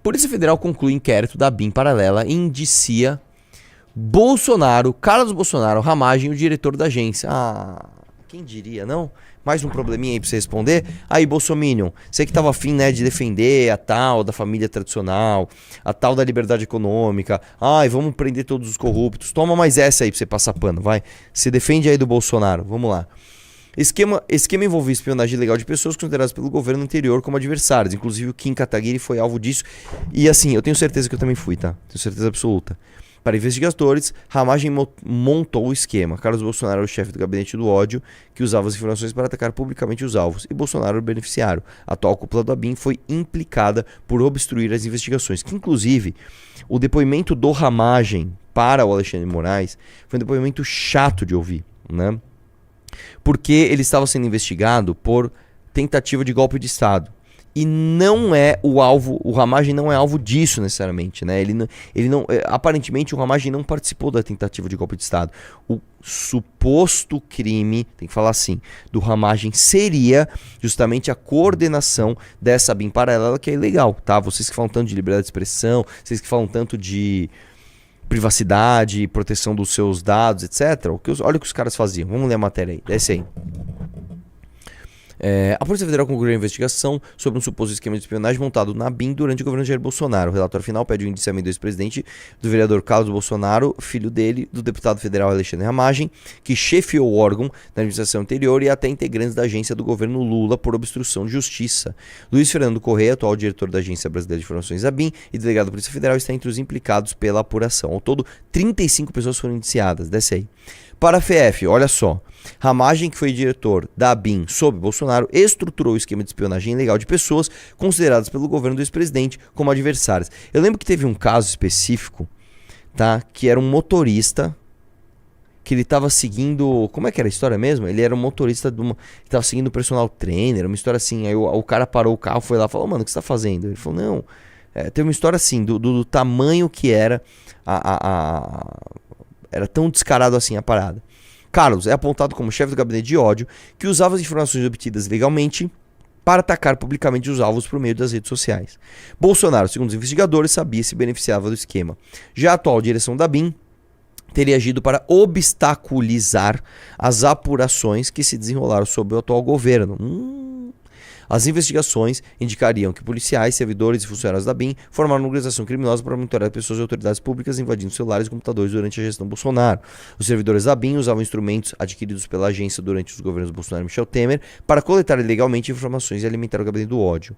Polícia Federal conclui inquérito da BIM paralela e indicia Bolsonaro, Carlos Bolsonaro, Ramagem, o diretor da agência. Ah, quem diria, não? Mais um probleminha aí pra você responder. Aí, Bolsominion, você que tava afim, né, de defender a tal da família tradicional, a tal da liberdade econômica. Ai, vamos prender todos os corruptos. Toma mais essa aí pra você passar pano, vai. Se defende aí do Bolsonaro, vamos lá. Esquema envolvia espionagem ilegal de pessoas consideradas pelo governo anterior como adversários. Inclusive o Kim Kataguiri foi alvo disso. E assim, eu tenho certeza que eu também fui, tá? Tenho certeza absoluta. Para investigadores, Ramagem montou o esquema. Carlos Bolsonaro era o chefe do gabinete do ódio, que usava as informações para atacar publicamente os alvos. E Bolsonaro era o beneficiário. A atual cúpula da BIM foi implicada por obstruir as investigações. Que, inclusive, o depoimento do Ramagem para o Alexandre de Moraes foi um depoimento chato de ouvir, né? Porque ele estava sendo investigado por tentativa de golpe de Estado. E não é o alvo, o Ramagem não é alvo disso necessariamente, né? Aparentemente o Ramagem não participou da tentativa de golpe de Estado. O suposto crime, tem que falar assim, do Ramagem seria justamente a coordenação dessa BIM paralela que é ilegal, tá? Vocês que falam tanto de liberdade de expressão, vocês que falam tanto de privacidade, proteção dos seus dados, etc. Olha o que os caras faziam. Vamos ler a matéria aí, desce aí. A Polícia Federal concluiu a investigação sobre um suposto esquema de espionagem montado na BIM durante o governo de Jair Bolsonaro. O relatório final pede o indiciamento do ex-presidente, do vereador Carlos Bolsonaro, filho dele, do deputado federal Alexandre Ramagem, que chefiou o órgão da administração anterior, e até integrantes da agência do governo Lula por obstrução de justiça. Luiz Fernando Correia, atual diretor da Agência Brasileira de Informações da BIM e delegado da Polícia Federal, está entre os implicados pela apuração. Ao todo, 35 pessoas foram indiciadas. Desce aí. Para a FF, olha só. Ramagem, que foi diretor da BIM sob Bolsonaro, estruturou o esquema de espionagem ilegal de pessoas consideradas pelo governo do ex-presidente como adversárias. Eu lembro que teve um caso específico, tá? Que era um motorista que ele estava seguindo... Como é que era a história mesmo? Ele era um motorista que estava seguindo o personal trainer, uma história assim. Aí o cara parou o carro, foi lá e falou: mano, o que você está fazendo? Ele falou: não. Teve uma história assim, do tamanho que era era tão descarado assim a parada. Carlos é apontado como chefe do gabinete de ódio que usava as informações obtidas legalmente para atacar publicamente os alvos por meio das redes sociais. Bolsonaro, segundo os investigadores, sabia e se beneficiava do esquema. Já a atual direção da BIM teria agido para obstaculizar as apurações que se desenrolaram sob o atual governo. As investigações indicariam que policiais, servidores e funcionários da BIM formaram uma organização criminosa para monitorar pessoas e autoridades públicas invadindo celulares e computadores durante a gestão Bolsonaro. Os servidores da BIM usavam instrumentos adquiridos pela agência durante os governos Bolsonaro e Michel Temer para coletar ilegalmente informações e alimentar o gabinete do ódio.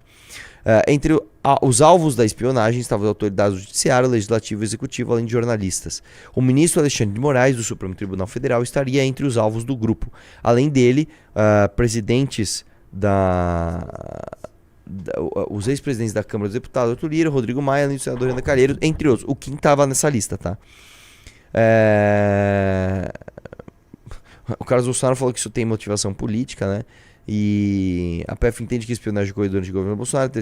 Entre os alvos da espionagem estavam as autoridades do judiciário, legislativo e executivo, além de jornalistas. O ministro Alexandre de Moraes, do Supremo Tribunal Federal, estaria entre os alvos do grupo. Além dele, presidentes os ex-presidentes da Câmara dos Deputados, Arthur Lira, Rodrigo Maia, além do senador Renan Calheiros, entre outros. O Kim estava nessa lista, tá? O Carlos Bolsonaro falou que isso tem motivação política, né? E a PF entende que espionagem ocorreu durante o governo Bolsonaro,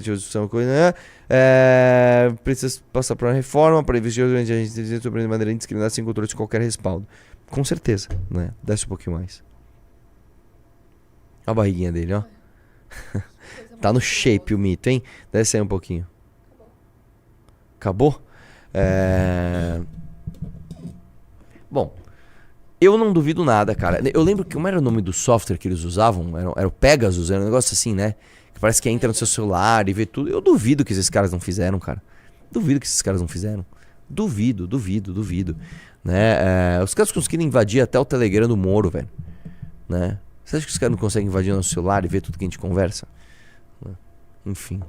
precisa passar por uma reforma para investigar durante a agência sobre de maneira indiscriminada sem controle de qualquer respaldo. Com certeza, né? Desce um pouquinho mais. Olha a barriguinha dele, ó. Tá no shape o mito, hein? Desce aí um pouquinho. Acabou? Bom, eu não duvido nada, cara. Eu lembro que como era o nome do software que eles usavam? Era o Pegasus, era um negócio assim, né? Que parece que entra no seu celular e vê tudo. Eu duvido que esses caras não fizeram, cara. Duvido que esses caras não fizeram. Duvido. Né? Os caras conseguiram invadir até o Telegram do Moro, velho. Né? Você acha que os caras não conseguem invadir nosso celular e ver tudo que a gente conversa? Enfim.